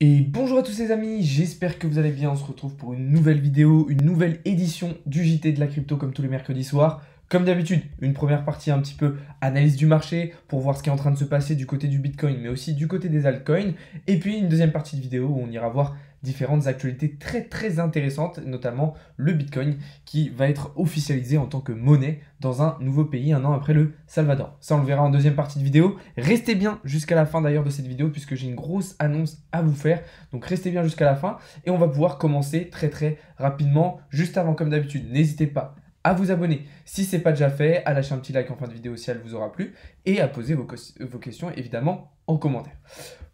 Et bonjour à tous les amis, j'espère que vous allez bien. On se retrouve pour une nouvelle vidéo, une nouvelle édition du JT de la crypto comme tous les mercredis soirs. Comme d'habitude, une première partie un petit peu analyse du marché pour voir ce qui est en train de se passer du côté du Bitcoin mais aussi du côté des altcoins. Et puis une deuxième partie de vidéo où on ira voir différentes actualités très intéressantes, notamment le Bitcoin qui va être officialisé en tant que monnaie dans un nouveau pays un an après le Salvador. Ça on le verra en deuxième partie de vidéo. Restez bien jusqu'à la fin d'ailleurs de cette vidéo puisque j'ai une grosse annonce à vous faire. Donc restez bien jusqu'à la fin et on va pouvoir commencer très rapidement. Juste avant comme d'habitude, n'hésitez pas à vous abonner si ce n'est pas déjà fait, à lâcher un petit like en fin de vidéo si elle vous aura plu et à poser vos questions évidemment en commentaire.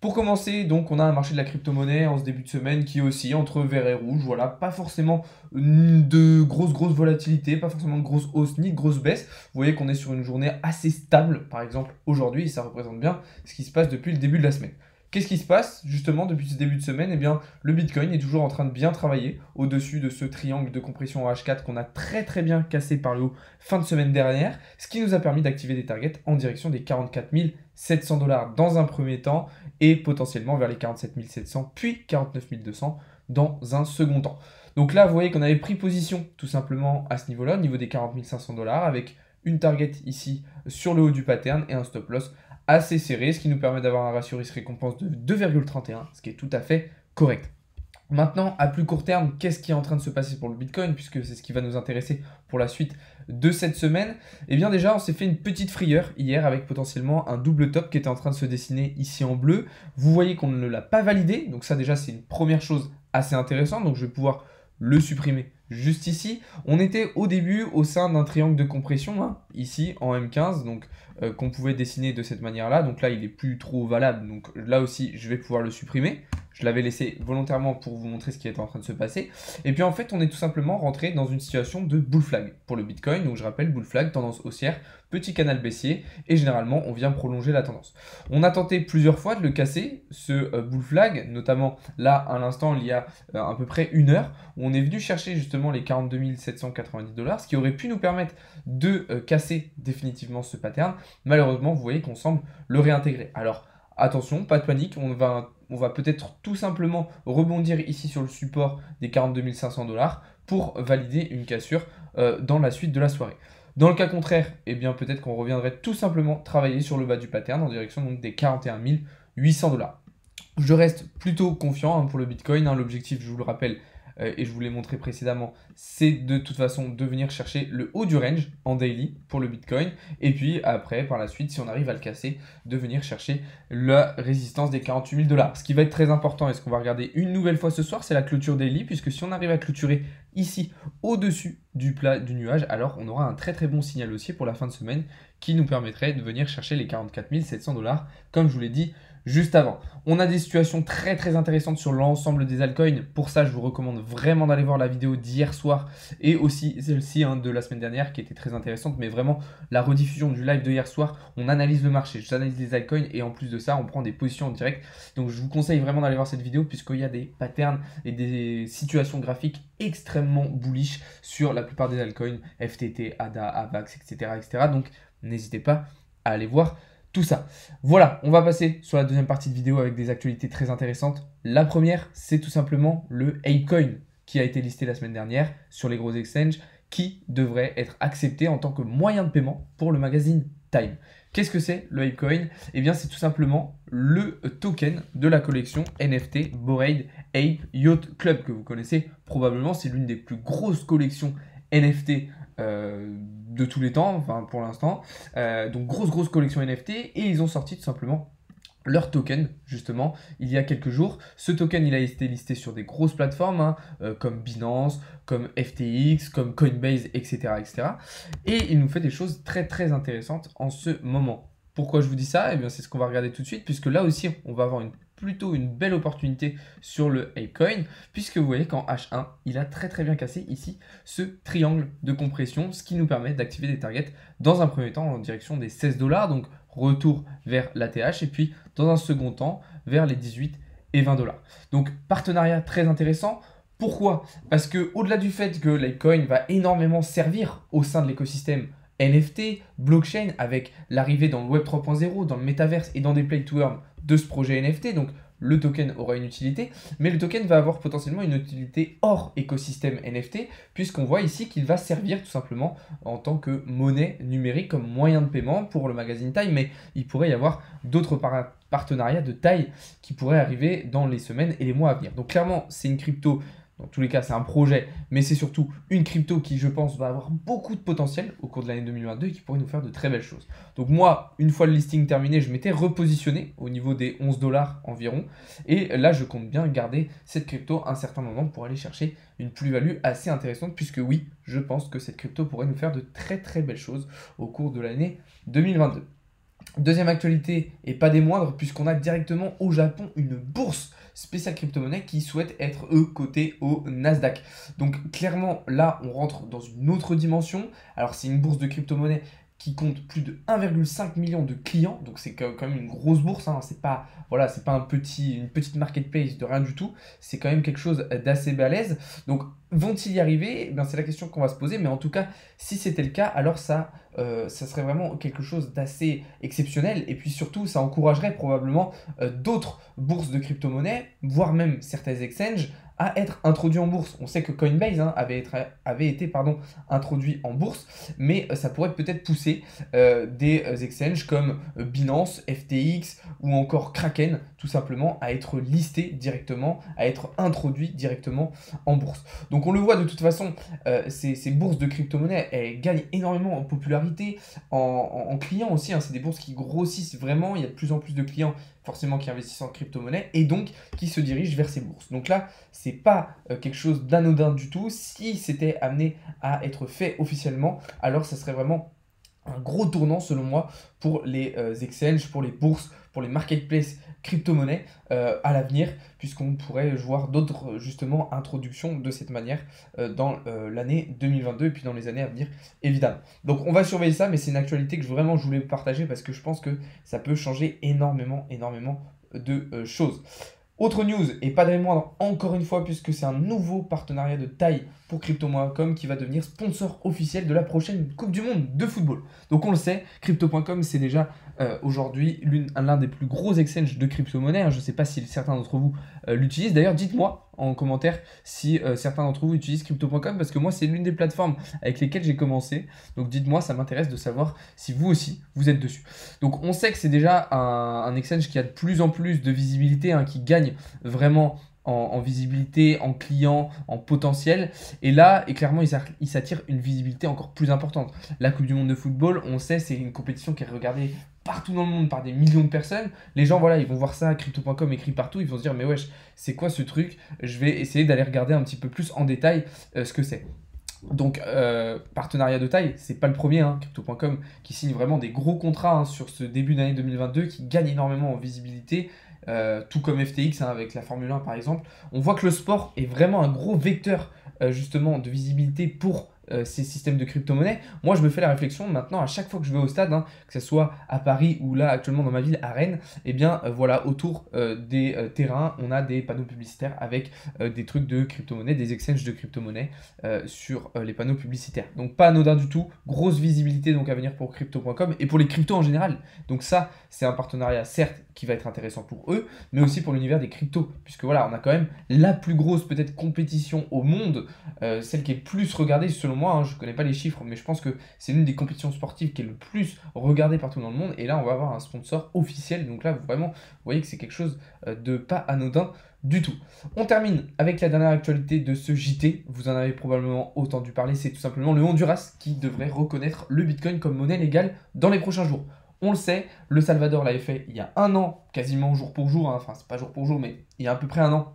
Pour commencer, donc, on a un marché de la crypto-monnaie en ce début de semaine qui oscille entre vert et rouge. Voilà, pas forcément de grosse volatilité, pas forcément de grosse hausse ni de grosse baisse. Vous voyez qu'on est sur une journée assez stable, par exemple aujourd'hui, et ça représente bien ce qui se passe depuis le début de la semaine. Qu'est-ce qui se passe justement depuis ce début de semaine? Eh bien, le Bitcoin est toujours en train de bien travailler au-dessus de ce triangle de compression en H4 qu'on a très bien cassé par le haut fin de semaine dernière, ce qui nous a permis d'activer des targets en direction des 44 700 $ dans un premier temps et potentiellement vers les 47 700 puis 49 200 dans un second temps. Donc là, vous voyez qu'on avait pris position tout simplement à ce niveau-là, au niveau des 40 500 $ avec une target ici sur le haut du pattern et un stop loss assez serré, ce qui nous permet d'avoir un ratio risque-récompense de 2,31, ce qui est tout à fait correct. Maintenant, à plus court terme, qu'est-ce qui est en train de se passer pour le Bitcoin, puisque c'est ce qui va nous intéresser pour la suite de cette semaine? Eh bien déjà, on s'est fait une petite frayeur hier avec potentiellement un double top qui était en train de se dessiner ici en bleu. Vous voyez qu'on ne l'a pas validé, donc ça déjà c'est une première chose assez intéressante, donc je vais pouvoir le supprimer juste ici. On était au début au sein d'un triangle de compression, hein, ici en M15, donc qu'on pouvait dessiner de cette manière-là. Donc là, il n'est plus trop valable, donc là aussi, je vais pouvoir le supprimer. Je l'avais laissé volontairement pour vous montrer ce qui était en train de se passer. Et puis en fait, on est tout simplement rentré dans une situation de bull flag pour le Bitcoin. Donc je rappelle, bull flag, tendance haussière, petit canal baissier, et généralement, on vient prolonger la tendance. On a tenté plusieurs fois de le casser, ce bull flag, notamment là, à l'instant, il y a à peu près une heure, où on est venu chercher justement les 42 790 $, ce qui aurait pu nous permettre de casser définitivement ce pattern. Malheureusement, vous voyez qu'on semble le réintégrer. Alors, attention, pas de panique, on va peut-être tout simplement rebondir ici sur le support des 42 500 $ pour valider une cassure dans la suite de la soirée. Dans le cas contraire, eh bien peut-être qu'on reviendrait tout simplement travailler sur le bas du pattern en direction donc des 41 800 $. Je reste plutôt confiant pour le Bitcoin. L'objectif, je vous le rappelle, et je vous l'ai montré précédemment, c'est de toute façon de venir chercher le haut du range en daily pour le Bitcoin. Et puis après, par la suite, si on arrive à le casser, de venir chercher la résistance des 48 000 $. Ce qui va être très important et ce qu'on va regarder une nouvelle fois ce soir, c'est la clôture daily, puisque si on arrive à clôturer ici au-dessus du plat du nuage, alors on aura un très bon signal haussier pour la fin de semaine qui nous permettrait de venir chercher les 44 700 $, comme je vous l'ai dit juste avant. On a des situations très intéressantes sur l'ensemble des altcoins. Pour ça, je vous recommande vraiment d'aller voir la vidéo d'hier soir et aussi celle-ci de la semaine dernière qui était très intéressante. Mais vraiment, la rediffusion du live de hier soir, on analyse le marché, j'analyse les altcoins et en plus de ça, on prend des positions en direct. Donc, je vous conseille vraiment d'aller voir cette vidéo puisqu'il y a des patterns et des situations graphiques extrêmement bullish sur la plupart des altcoins, FTT, ADA, AVAX, etc. Donc, n'hésitez pas à aller voir tout ça. Voilà, on va passer sur la deuxième partie de vidéo avec des actualités très intéressantes. La première, c'est tout simplement le Apecoin qui a été listé la semaine dernière sur les gros exchanges qui devrait être accepté en tant que moyen de paiement pour le magazine Time. Qu'est-ce que c'est le Apecoin? Eh bien, c'est tout simplement le token de la collection NFT Bored Ape Yacht Club que vous connaissez probablement. C'est l'une des plus grosses collections NFT de tous les temps, enfin pour l'instant. Donc grosse collection NFT et ils ont sorti tout simplement leur token justement il y a quelques jours. Ce token il a été listé sur des grosses plateformes comme Binance, comme FTX, comme Coinbase, etc. Et il nous fait des choses très intéressantes en ce moment. Pourquoi je vous dis ça? Eh bien c'est ce qu'on va regarder tout de suite puisque là aussi on va avoir plutôt une belle opportunité sur le Apecoin puisque vous voyez qu'en H1 il a très bien cassé ici ce triangle de compression, ce qui nous permet d'activer des targets dans un premier temps en direction des 16 $, donc retour vers l'ATH et puis dans un second temps vers les 18 et 20 $. Donc partenariat très intéressant. Pourquoi? Parce que au-delà du fait que l'Apecoin va énormément servir au sein de l'écosystème NFT, blockchain, avec l'arrivée dans le Web 3.0, dans le Metaverse et dans des play to earn de ce projet NFT, donc le token aura une utilité, mais le token va avoir potentiellement une utilité hors écosystème NFT, puisqu'on voit ici qu'il va servir tout simplement en tant que monnaie numérique, comme moyen de paiement pour le magazine Time, mais il pourrait y avoir d'autres partenariats de taille qui pourraient arriver dans les semaines et les mois à venir. Donc clairement, c'est une crypto. Dans tous les cas, c'est un projet, mais c'est surtout une crypto qui, je pense, va avoir beaucoup de potentiel au cours de l'année 2022 et qui pourrait nous faire de très belles choses. Donc moi, une fois le listing terminé, je m'étais repositionné au niveau des 11 $ environ. Et là, je compte bien garder cette crypto un certain moment pour aller chercher une plus-value assez intéressante, puisque oui, je pense que cette crypto pourrait nous faire de très très belles choses au cours de l'année 2022. Deuxième actualité, et pas des moindres, puisqu'on a directement au Japon une bourse spéciale crypto-monnaie qui souhaite être, eux, cotée au Nasdaq. Donc clairement, là, on rentre dans une autre dimension. Alors c'est une bourse de crypto-monnaie qui compte plus de 1,5 million de clients, donc c'est quand même une grosse bourse, hein. C'est pas, voilà, c'est pas une petite marketplace de rien du tout, c'est quand même quelque chose d'assez balèze. Donc vont-ils y arriver? Eh c'est la question qu'on va se poser, mais en tout cas, si c'était le cas, alors ça serait vraiment quelque chose d'assez exceptionnel, et puis surtout, ça encouragerait probablement d'autres bourses de crypto-monnaie, voire même certains exchanges, à être introduits en bourse. On sait que Coinbase avait été introduit en bourse, mais ça pourrait peut-être pousser des exchanges comme Binance, FTX ou encore Kraken, tout simplement, à être listés directement, à être introduits directement en bourse. Donc on le voit de toute façon, ces bourses de crypto-monnaie, elles gagnent énormément en popularité, en clients aussi, hein. C'est des bourses qui grossissent vraiment, il y a de plus en plus de clients forcément qui investissent en crypto-monnaie et donc qui se dirigent vers ces bourses. Donc là, c'est pas quelque chose d'anodin du tout. Si c'était amené à être fait officiellement, alors ça serait vraiment un gros tournant selon moi pour les exchanges, pour les bourses, pour les marketplaces crypto-monnaies à l'avenir, puisqu'on pourrait voir d'autres justement introductions de cette manière dans l'année 2022 et puis dans les années à venir évidemment. Donc on va surveiller ça, mais c'est une actualité que vraiment je voulais partager parce que je pense que ça peut changer énormément de choses. Autre news, et pas des moindres encore une fois, puisque c'est un nouveau partenariat de taille pour Crypto.com qui va devenir sponsor officiel de la prochaine Coupe du Monde de football. Donc on le sait, Crypto.com c'est déjà aujourd'hui l'un des plus gros exchanges de crypto-monnaie, hein. Je ne sais pas si certains d'entre vous l'utilisent. D'ailleurs, dites-moi en commentaire si certains d'entre vous utilisent Crypto.com, parce que moi c'est l'une des plateformes avec lesquelles j'ai commencé. Donc dites-moi, ça m'intéresse de savoir si vous aussi vous êtes dessus. Donc on sait que c'est déjà un exchange qui a de plus en plus de visibilité, hein, qui gagne vraiment en visibilité, en clients, en potentiel. Et là, clairement, il s'attire une visibilité encore plus importante. La Coupe du Monde de football, on sait, c'est une compétition qui est regardée partout dans le monde par des millions de personnes. Les gens, voilà, ils vont voir ça, Crypto.com écrit partout, ils vont se dire, mais wesh, c'est quoi ce truc? Je vais essayer d'aller regarder un petit peu plus en détail ce que c'est. Donc, partenariat de taille, c'est pas le premier, hein, Crypto.com qui signe vraiment des gros contrats, hein, sur ce début d'année 2022, qui gagne énormément en visibilité, tout comme FTX, hein, avec la Formule 1 par exemple. On voit que le sport est vraiment un gros vecteur justement de visibilité pour ces systèmes de crypto-monnaie. Moi, je me fais la réflexion maintenant à chaque fois que je vais au stade, hein, que ce soit à Paris ou là actuellement dans ma ville, à Rennes, et bien voilà, autour des terrains, on a des panneaux publicitaires avec des trucs de crypto-monnaie, des exchanges de crypto-monnaie sur les panneaux publicitaires. Donc pas anodin du tout, grosse visibilité donc à venir pour Crypto.com et pour les cryptos en général. Donc ça, c'est un partenariat certes qui va être intéressant pour eux, mais aussi pour l'univers des cryptos, puisque voilà, on a quand même la plus grosse peut-être compétition au monde, celle qui est plus regardée selon moi, hein. Je ne connais pas les chiffres, mais je pense que c'est l'une des compétitions sportives qui est le plus regardée partout dans le monde, et là on va avoir un sponsor officiel, donc là vraiment, vous voyez que c'est quelque chose de pas anodin du tout. On termine avec la dernière actualité de ce JT, vous en avez probablement entendu parler, c'est tout simplement le Honduras qui devrait reconnaître le Bitcoin comme monnaie légale dans les prochains jours. On le sait, le Salvador l'avait fait il y a un an, quasiment jour pour jour, hein. Enfin c'est pas jour pour jour, mais il y a à peu près un an.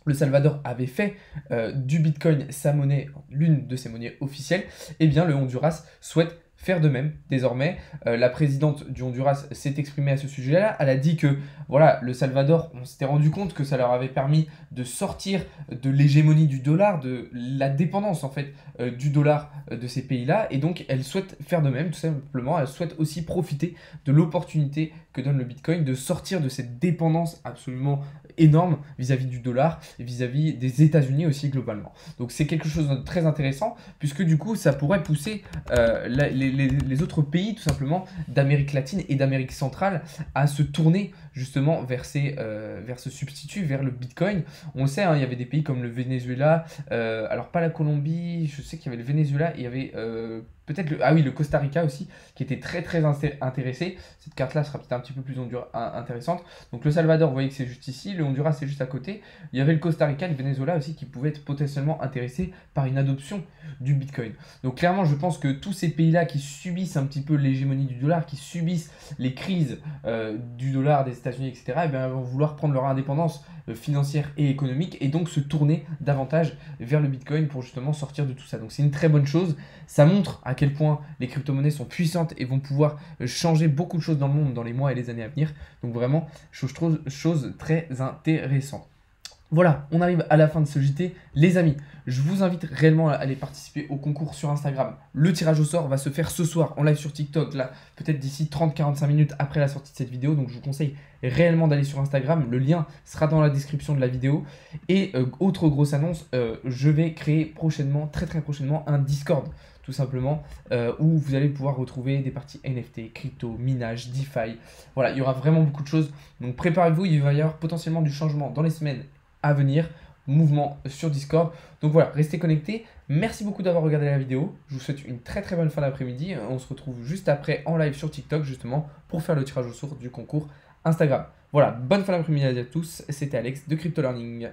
Le Salvador avait fait du Bitcoin sa monnaie, l'une de ses monnaies officielles. Eh bien, le Honduras souhaite faire de même désormais. La présidente du Honduras s'est exprimée à ce sujet-là. Elle a dit que voilà, le Salvador, on s'était rendu compte que ça leur avait permis de sortir de l'hégémonie du dollar, de la dépendance en fait du dollar de ces pays-là. Et donc, elle souhaite faire de même, tout simplement. Elle souhaite aussi profiter de l'opportunité que donne le Bitcoin de sortir de cette dépendance absolument énorme vis-à-vis du dollar et vis-à-vis des États-Unis aussi globalement. Donc c'est quelque chose de très intéressant puisque du coup ça pourrait pousser les autres pays tout simplement d'Amérique latine et d'Amérique centrale à se tourner justement vers ce substitut, vers le Bitcoin. On le sait, hein, il y avait des pays comme le Venezuela, alors pas la Colombie, je sais qu'il y avait le Venezuela, il y avait peut-être le Costa Rica aussi, qui était très très intéressé. Cette carte-là sera peut-être un petit peu plus intéressante. Donc le Salvador, vous voyez que c'est juste ici, le Honduras c'est juste à côté. Il y avait le Costa Rica, le Venezuela aussi, qui pouvaient être potentiellement intéressés par une adoption du Bitcoin. Donc clairement, je pense que tous ces pays-là qui subissent un petit peu l'hégémonie du dollar, qui subissent les crises du dollar des États-Unis, etc., eh bien, vont vouloir prendre leur indépendance financière et économique et donc se tourner davantage vers le Bitcoin pour justement sortir de tout ça. Donc c'est une très bonne chose. Ça montre à quel point les crypto-monnaies sont puissantes et vont pouvoir changer beaucoup de choses dans le monde dans les mois et les années à venir. Donc vraiment, chose très intéressante. Voilà, on arrive à la fin de ce JT. Les amis, je vous invite réellement à aller participer au concours sur Instagram. Le tirage au sort va se faire ce soir en live sur TikTok, là, peut-être d'ici 30-45 minutes après la sortie de cette vidéo. Donc je vous conseille réellement d'aller sur Instagram. Le lien sera dans la description de la vidéo. Et autre grosse annonce, je vais créer prochainement, très prochainement, un Discord. Tout simplement, où vous allez pouvoir retrouver des parties NFT, crypto, minage, DeFi. Voilà, il y aura vraiment beaucoup de choses. Donc préparez-vous, il va y avoir potentiellement du changement dans les semaines à venir, mouvement sur Discord. Donc voilà, restez connectés. Merci beaucoup d'avoir regardé la vidéo. Je vous souhaite une très bonne fin d'après-midi. On se retrouve juste après en live sur TikTok justement pour faire le tirage au sort du concours Instagram. Voilà, bonne fin d'après-midi à tous. C'était Alex de Crypto Learning.